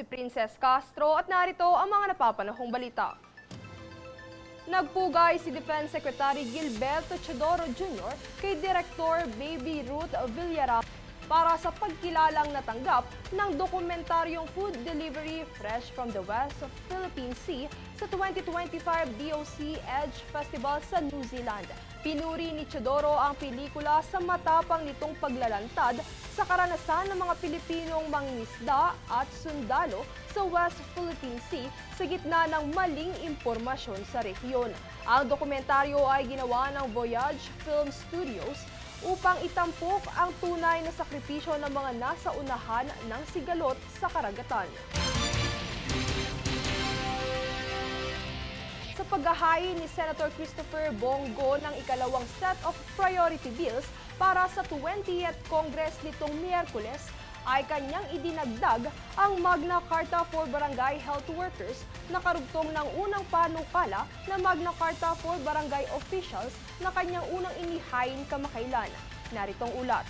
si Princess Castro at narito ang mga napapanahong balita. Nagpugay si Defense Secretary Gilberto Teodoro Jr. kay Director Baby Ruth Villarama para sa pagkilalang natanggap ng dokumentaryong Food Delivery Fresh from the West of Philippine Sea sa 2025 DOC Edge Festival sa New Zealand. Pinuri ni Teodoro ang pelikula sa matapang nitong paglalantad sa karanasan ng mga Pilipinong mangingisda at sundalo sa West Philippine Sea sa gitna ng maling impormasyon sa rehiyon. Ang dokumentaryo ay ginawa ng Voyage Film Studios upang itampok ang tunay na sakripisyo ng mga nasa unahan ng sigalot sa karagatan. Sa paghahain ni Senator Christopher Bongo ng ikalawang set of priority bills para sa 20th Congress nitong Miyerkules, ay kanyang idinagdag ang Magna Carta for Barangay Health Workers na karugtong ng unang panukala na Magna Carta for Barangay Officials na kanyang unang inihain kamakailan. Naritong ulat.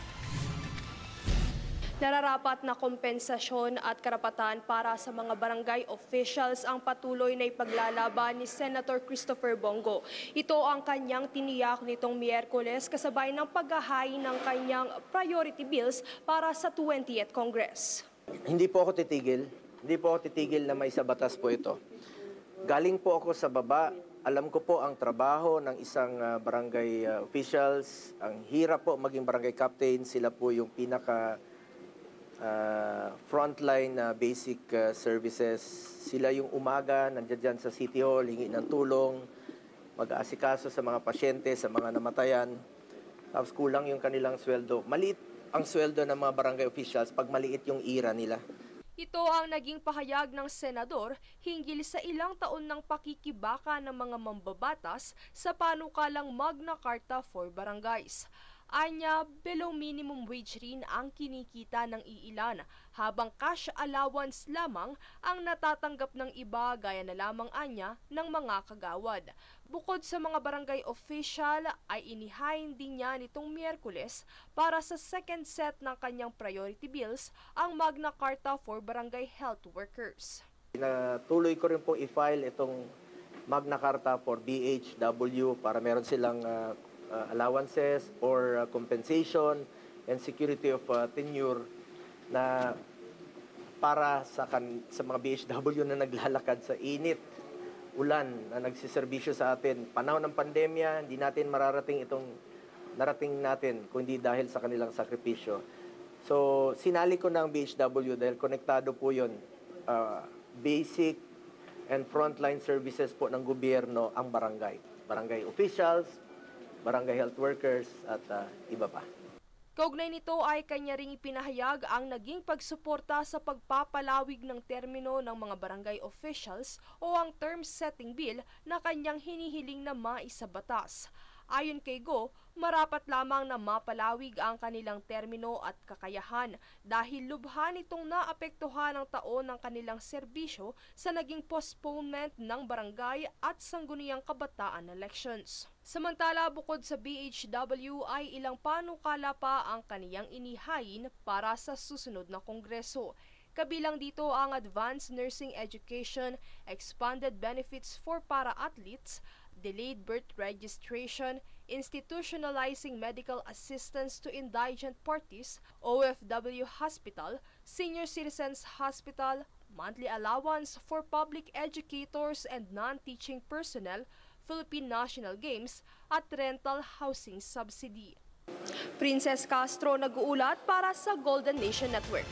Nararapat na kompensasyon at karapatan para sa mga barangay officials ang patuloy na ipaglalaban ni Senator Christopher Bongo. Ito ang kanyang tiniyak nitong Miyerkules kasabay ng paghahain ng kanyang priority bills para sa 20th Congress. Hindi po ako titigil na may sa batas po ito. Galing po ako sa baba. Alam ko po ang trabaho ng isang barangay officials. Ang hirap po maging barangay captain. Sila po yung pinaka frontline basic services. Sila yung umaga, nandiyan dyan sa City Hall, hingi ng tulong, mag-aasikaso sa mga pasyente, sa mga namatayan. Tapos kulang yung kanilang sweldo. Maliit ang sweldo ng mga barangay officials pag maliit yung ira nila. Ito ang naging pahayag ng senador hinggil sa ilang taon ng pakikibaka ng mga mambabatas sa panukalang Magna Carta for Barangays. Anya, below minimum wage rin ang kinikita ng iilan, habang cash allowance lamang ang natatanggap ng iba gaya na lamang anya ng mga kagawad. Bukod sa mga barangay official, ay inihain din niya nitong Miyerkules para sa second set ng kanyang priority bills ang Magna Carta for Barangay Health Workers. Tuloy ko rin po i-file itong Magna Carta for BHW para meron silang allowances or compensation and security of tenure na para sa mga BHW na naglalakad sa init, ulan na nagsiservisyo sa atin. Panahon ng pandemya, hindi natin mararating itong narating natin kung hindi dahil sa kanilang sakripisyo. So, sinali ko ng BHW dahil konektado po yun. Basic and frontline services po ng gobyerno ang barangay. Barangay officials, barangay health workers at iba pa. Kaugnay nito ay kanya ring ipinahayag ang naging pagsuporta sa pagpapalawig ng termino ng mga barangay officials o ang term setting bill na kanyang hinihiling na maisabatas. Ayon kay Go, marapat lamang na mapalawig ang kanilang termino at kakayahan dahil lubhan itong naapektuhan ng taon ng kanilang serbisyo sa naging postponement ng barangay at sangguniang kabataan elections. Samantala, bukod sa BHW ay ilang panukala pa ang kaniyang inihain para sa susunod na kongreso. Kabilang dito ang advanced nursing education, expanded benefits for para-athletes, delayed birth registration, institutionalizing medical assistance to indigent parties, OFW hospital, senior citizens hospital, monthly allowance for public educators and non-teaching personnel, Philippine National Games, at rental housing subsidy. Princess Castro nag-uulat para sa Golden Nation Network.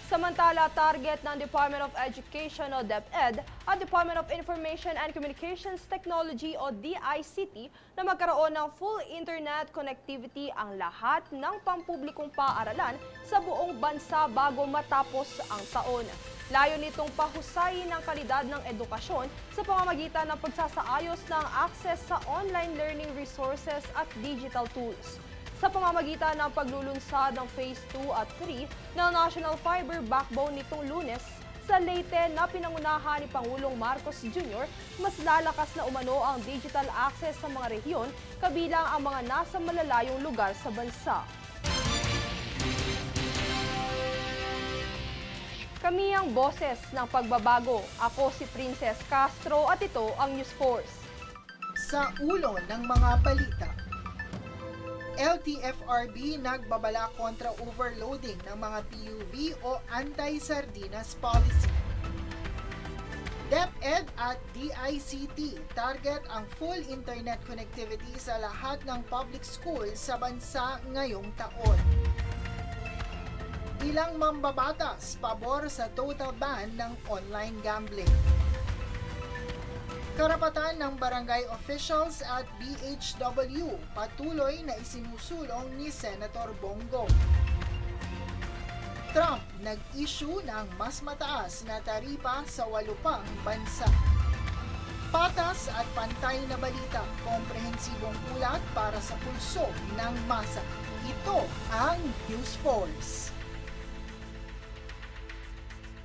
Samantala, target ng Department of Education o DepEd at Department of Information and Communications Technology o DICT na magkaroon ng full internet connectivity ang lahat ng pampublikong paaralan sa buong bansa bago matapos ang taon. Layo nitong pahusayin ang kalidad ng edukasyon sa pamamagitan ng pagsasaayos ng access sa online learning resources at digital tools. Sa pamamagitan ng paglulunsad ng Phase 2 at 3 ng National Fiber Backbone nitong Lunes, sa Leyte na pinangunahan ni Pangulong Marcos Jr., mas lalakas na umano ang digital access sa mga rehiyon, kabilang ang mga nasa malalayong lugar sa bansa. Kami ang boses ng pagbabago. Ako si Princess Castro at ito ang News Force. Sa ulo ng mga balita, LTFRB nagbabala kontra overloading ng mga PUV o anti-sardinas policy. DepEd at DICT target ang full internet connectivity sa lahat ng public schools sa bansa ngayong taon. Ilang mambabatas pabor sa total ban ng online gambling. Karapatan ng barangay officials at BHW patuloy na isinusulong ni Senator Bongo. Trump nag-issue ng mas mataas na taripa sa 8 pang bansa. Patas at pantay na balita, komprehensibong ulat para sa pulso ng masa. Ito ang News Force.